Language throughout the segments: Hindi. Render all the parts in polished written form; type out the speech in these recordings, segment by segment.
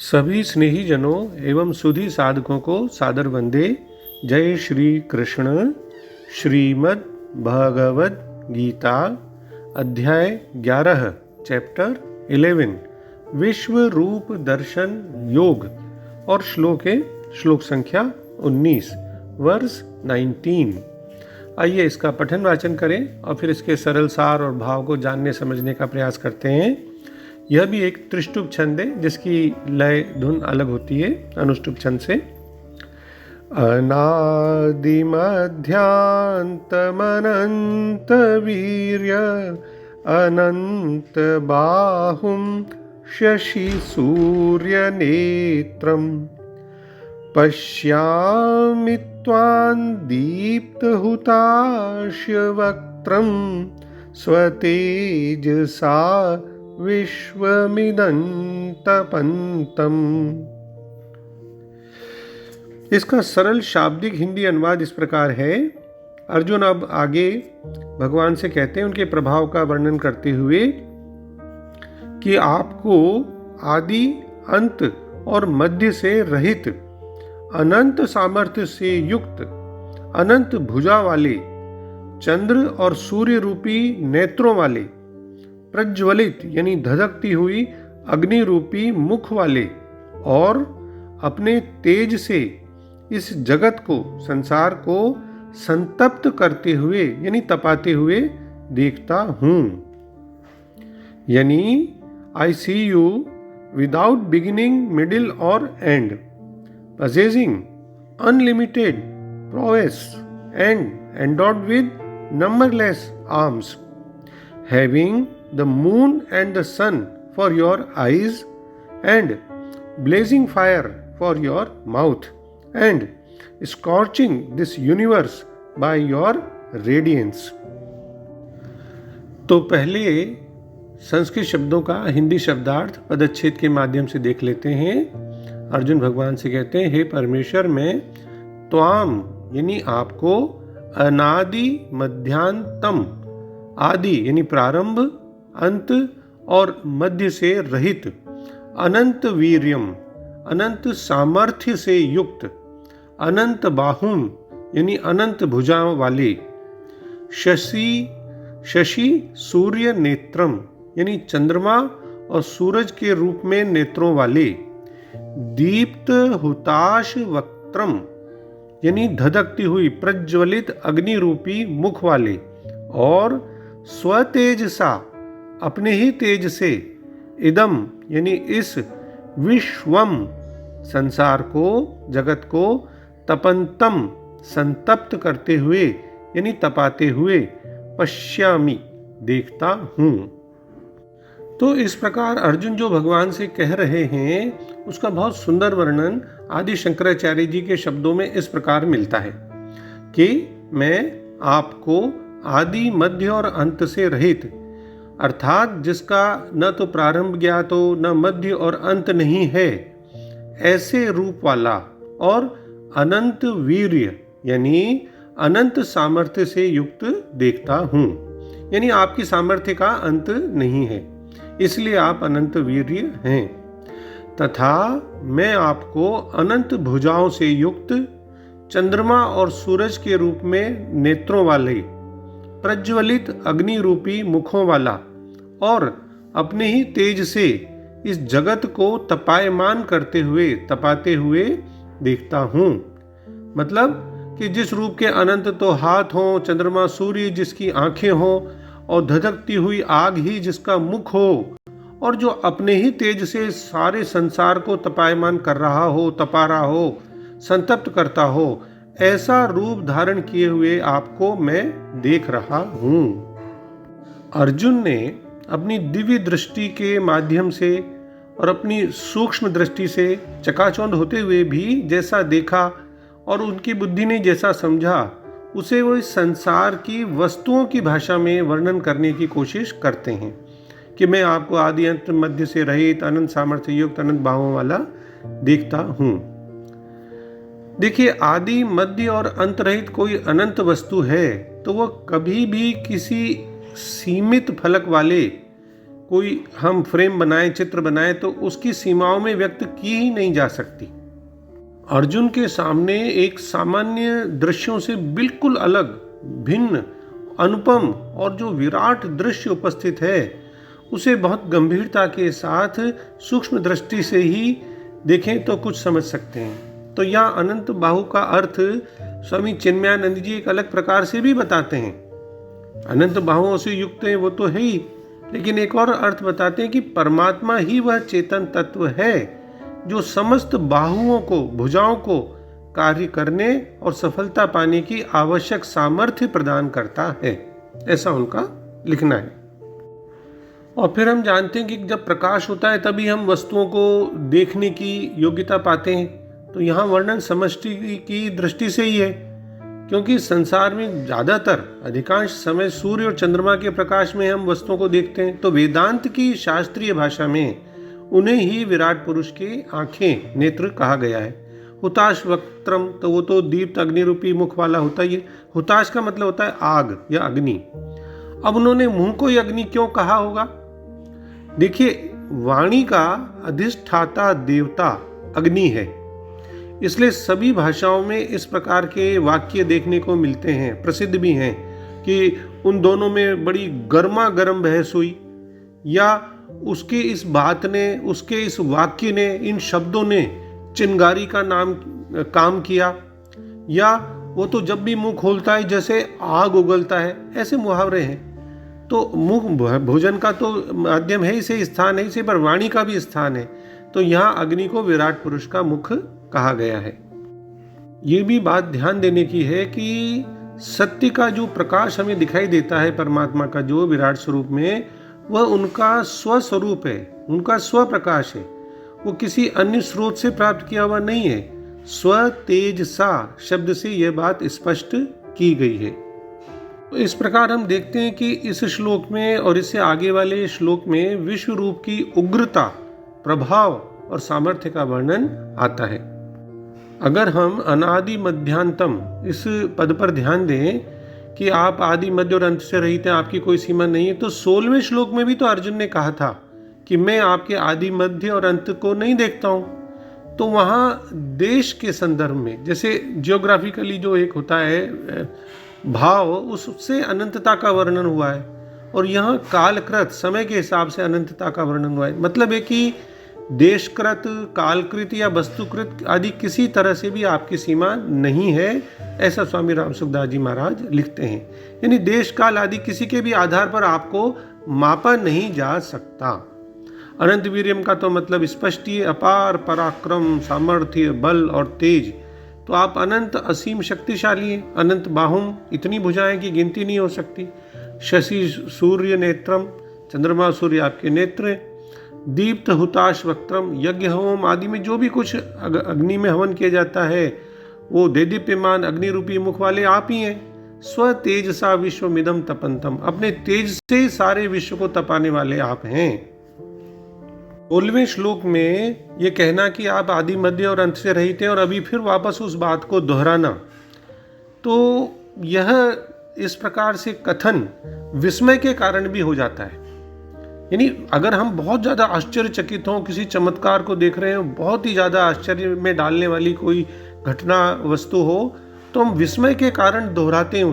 सभी स्नेही जनों एवं सुधी साधकों को सादर वंदे। जय श्री कृष्ण। श्रीमद् भगवद गीता अध्याय 11 चैप्टर 11 विश्व रूप दर्शन योग और श्लोक संख्या 19 वर्स 19। आइए इसका पठन वाचन करें और फिर इसके सरल सार और भाव को जानने समझने का प्रयास करते हैं। यह भी एक त्रिष्टुप छंद है जिसकी लय धुन अलग होती है अनुष्टुप छंद से। अनादिमध्यांतमनंत वीर्य अनंत बाहुं शशि सूर्य नेत्रम पश्यामि त्वां दीप्तहुतास्य वक्त्रं स्वतेजसा विश्वमिदन्तपन्तम्। इसका सरल शाब्दिक हिंदी अनुवाद इस प्रकार है। अर्जुन अब आगे भगवान से कहते हैं उनके प्रभाव का वर्णन करते हुए कि आपको आदि अंत और मध्य से रहित अनंत सामर्थ्य से युक्त अनंत भुजा वाले चंद्र और सूर्य रूपी नेत्रों वाले प्रज्वलित यानी धधकती हुई अग्नि रूपी मुख वाले और अपने तेज से इस जगत को संसार को संतप्त करते हुए यानी तपाते हुए देखता हूं। यानी आई सी यू विदाउट बिगिनिंग मिडिल और and possessing unlimited prowess and endowed with numberless arms, having the moon and the sun for your eyes and blazing fire for your mouth and scorching this universe by your radiance। तो पहले संस्कृत शब्दों का हिंदी शब्दार्थ पदच्छेद के माध्यम से देख लेते हैं। अर्जुन भगवान से कहते हैं, हे परमेश्वर, मैं त्वाम यानी आपको अनादि मध्यांतम आदि यानी प्रारंभ अंत और मध्य से रहित अनंत वीर्यम अनंत सामर्थ्य से युक्त अनंत बाहुम यानी अनंत भुजाओं वाले शशि सूर्य नेत्रम यानी चंद्रमा और सूरज के रूप में नेत्रों वाले दीप्त हुताश वक्त्रम यानी धधकती हुई प्रज्वलित अग्नि रूपी मुख वाले और स्वतेज सा अपने ही तेज से इदम यानी इस विश्वम संसार को जगत को तपंतम संतप्त करते हुए यानी तपाते हुए पश्यामि देखता हूं। तो इस प्रकार अर्जुन जो भगवान से कह रहे हैं उसका बहुत सुंदर वर्णन आदि शंकराचार्य जी के शब्दों में इस प्रकार मिलता है कि मैं आपको आदि मध्य और अंत से रहित अर्थात जिसका न तो प्रारंभ ज्ञात हो न मध्य और अंत नहीं है ऐसे रूप वाला और अनंत वीर्य यानी अनंत सामर्थ्य से युक्त देखता हूं। यानी आपकी सामर्थ्य का अंत नहीं है इसलिए आप अनंत वीर्य हैं तथा मैं आपको अनंत भुजाओं से युक्त चंद्रमा और सूरज के रूप में नेत्रों वाले प्रज्वलित अग्नि रूपी मुखों वाला और अपने ही तेज से इस जगत को तपायमान करते हुए तपाते हुए देखता हूं। मतलब कि जिस रूप के अनंत तो हाथ हों, चंद्रमा सूर्य जिसकी आंखें हों और धधकती हुई आग ही जिसका मुख हो और जो अपने ही तेज से सारे संसार को तपायमान कर रहा हो, तपा रहा हो, संतप्त करता हो, ऐसा रूप धारण किए हुए आपको मैं देख रहा हूं। अर्जुन ने अपनी दिव्य दृष्टि के माध्यम से और अपनी सूक्ष्म दृष्टि से चकाचौंध होते हुए भी जैसा देखा और उनकी बुद्धि ने जैसा समझा उसे वो इस संसार की वस्तुओं की भाषा में वर्णन करने की कोशिश करते हैं कि मैं आपको आदि अंत मध्य से रहित अनंत सामर्थ्य युक्त अनंत भावों वाला देखता हूं। देखिए, आदि मध्य और अंत रहित कोई अनंत वस्तु है तो वह कभी भी किसी सीमित फलक वाले कोई हम फ्रेम बनाएं, चित्र बनाएं, तो उसकी सीमाओं में व्यक्त की ही नहीं जा सकती। अर्जुन के सामने एक सामान्य दृश्यों से बिल्कुल अलग, भिन्न, अनुपम और जो विराट दृश्य उपस्थित है, उसे बहुत गंभीरता के साथ सूक्ष्म दृष्टि से ही देखें तो कुछ समझ सकते हैं। तो यहाँ अनंत बाहु का अर्थ स्वामी चिन्मयानंद जी एक अलग प्रकार से भी बताते हैं। अनंत बाहुओं से युक्त है वो तो है ही, लेकिन एक और अर्थ बताते हैं कि परमात्मा ही वह चेतन तत्व है जो समस्त बाहुओं को, भुजाओं को कार्य करने और सफलता पाने की आवश्यक सामर्थ्य प्रदान करता है, ऐसा उनका लिखना है। और फिर हम जानते हैं कि जब प्रकाश होता है तभी हम वस्तुओं को देखने की योग्यता पाते हैं। तो यहाँ वर्णन समष्टि की दृष्टि से ही है, क्योंकि संसार में ज़्यादातर अधिकांश समय सूर्य और चंद्रमा के प्रकाश में हम वस्तुओं को देखते हैं। तो वेदांत की शास्त्रीय भाषा में उन्हें ही विराट पुरुष की आंखें, नेत्र कहा गया है। हुताश वक्त्रम, तो वो तो दीप्त अग्नि रूपी मुख वाला होता ही है। हुताश का मतलब होता है आग या अग्नि। अब उन्होंने मुंह को ही अग्नि क्यों कहा होगा? देखिए, वाणी का अधिष्ठाता देवता अग्नि है, इसलिए सभी भाषाओं में इस प्रकार के वाक्य देखने को मिलते हैं, प्रसिद्ध भी हैं कि उन दोनों में बड़ी गर्मा गर्म बहस हुई, या उसके इस बात ने, उसके इस वाक्य ने, इन शब्दों ने चिंगारी का काम किया, या वो तो जब भी मुंह खोलता है जैसे आग उगलता है, ऐसे मुहावरे हैं। तो मुंह भोजन का तो माध्यम है, इसे स्थान है, इसे पर वाणी का भी स्थान है। तो यहाँ अग्नि को विराट पुरुष का मुख कहा गया है। ये भी बात ध्यान देने की है कि सत्य का जो प्रकाश हमें दिखाई देता है, परमात्मा का जो विराट स्वरूप में, वह उनका स्वस्वरूप है, उनका स्व प्रकाश है। वो किसी अन्य स्रोत से प्राप्त किया हुआ नहीं है। स्व तेज सा शब्द से यह बात स्पष्ट की गई है। तो इस प्रकार हम देखते हैं कि इस श्लोक में और इससे आगे वाले श्लोक में विश्व रूप की उग्रता, प्रभाव और सामर्थ्य का वर्णन आता है। अगर हम अनादि मध्यांतम इस पद पर ध्यान दें कि आप आदि मध्य और अंत से रहित हैं, आपकी कोई सीमा नहीं है, तो 16वें श्लोक में भी तो अर्जुन ने कहा था कि मैं आपके आदि मध्य और अंत को नहीं देखता हूं। तो वहाँ देश के संदर्भ में, जैसे जियोग्राफिकली जो एक होता है भाव, उससे अनंतता का वर्णन हुआ है, और यहाँ कालकृत, समय के हिसाब से अनंतता का वर्णन हुआ है। मतलब है कि देशकृत, कालकृत या वस्तुकृत आदि किसी तरह से भी आपकी सीमा नहीं है, ऐसा स्वामी राम सुखदास जी महाराज लिखते हैं। यानी देश काल आदि किसी के भी आधार पर आपको मापा नहीं जा सकता। अनंत वीर्यम का तो मतलब स्पष्ट ही, अपार पराक्रम, सामर्थ्य, बल और तेज। तो आप अनंत असीम शक्तिशाली हैं। अनंत बाहुम, इतनी भुजाएं की गिनती नहीं हो सकती। शशि सूर्य नेत्रम, चंद्रमा सूर्य आपके नेत्र। दीप्त हुताश वक्त्रम, यज्ञ होम आदि में जो भी कुछ अग्नि में हवन किया जाता है, वो देदीप्यमान अग्नि रूपी मुख वाले आप ही हैं। स्व तेज सा विश्वमिदम तपंतम, अपने तेज से सारे विश्व को तपाने वाले आप हैं। 16वें श्लोक में ये कहना कि आप आदि मध्य और अंत से रहित हैं, और अभी फिर वापस उस बात को दोहराना, तो यह इस प्रकार से कथन विस्मय के कारण भी हो जाता है। यानी अगर हम बहुत ज़्यादा आश्चर्यचकित हों, किसी चमत्कार को देख रहे हैं, बहुत ही ज़्यादा आश्चर्य में डालने वाली कोई घटना वस्तु हो, तो हम विस्मय के कारण दोहराते हैं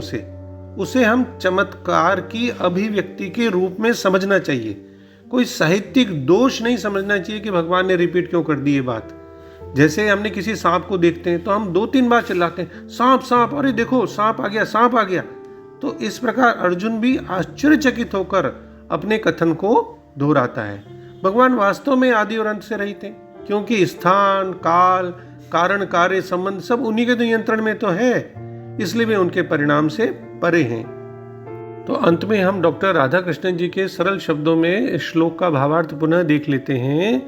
उसे हम चमत्कार की अभिव्यक्ति के रूप में समझना चाहिए। कोई साहित्यिक दोष नहीं समझना चाहिए कि भगवान ने रिपीट क्यों कर दी ये बात। जैसे हमने किसी सांप को देखते हैं तो हम 2-3 बार चिल्लाते हैं, सांप सांप, अरे देखो सांप आ गया, सांप आ गया। तो इस प्रकार अर्जुन भी आश्चर्यचकित होकर अपने कथन को दोहराता है। भगवान वास्तव में आदि और अंत से रहित हैं, क्योंकि स्थान, काल, कारण, कार्य, संबंध सब उन्हीं के नियंत्रण में तो है, इसलिए वे उनके परिणाम से परे हैं। तो अंत में हम डॉक्टर राधा कृष्णन जी के सरल शब्दों में श्लोक का भावार्थ पुनः देख लेते हैं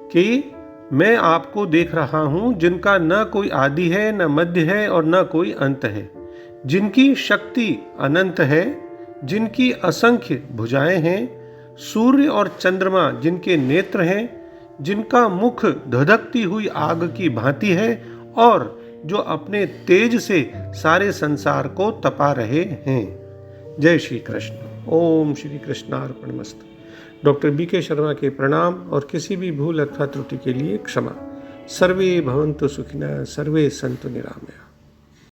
कि मैं आपको देख रहा हूं जिनका न कोई आदि है, न मध्य है और न कोई अंत है, जिनकी शक्ति अनंत है, जिनकी असंख्य भुजाएं हैं, सूर्य और चंद्रमा जिनके नेत्र हैं, जिनका मुख धधकती हुई आग की भांति है, और जो अपने तेज से सारे संसार को तपा रहे हैं। जय श्री कृष्ण। ओम श्री कृष्णार्पणमस्तु। डॉक्टर BK शर्मा के प्रणाम और किसी भी भूल अथवा त्रुटि के लिए क्षमा। सर्वे भवन्तु सुखिनः, सर्वे सन्तु निरामया।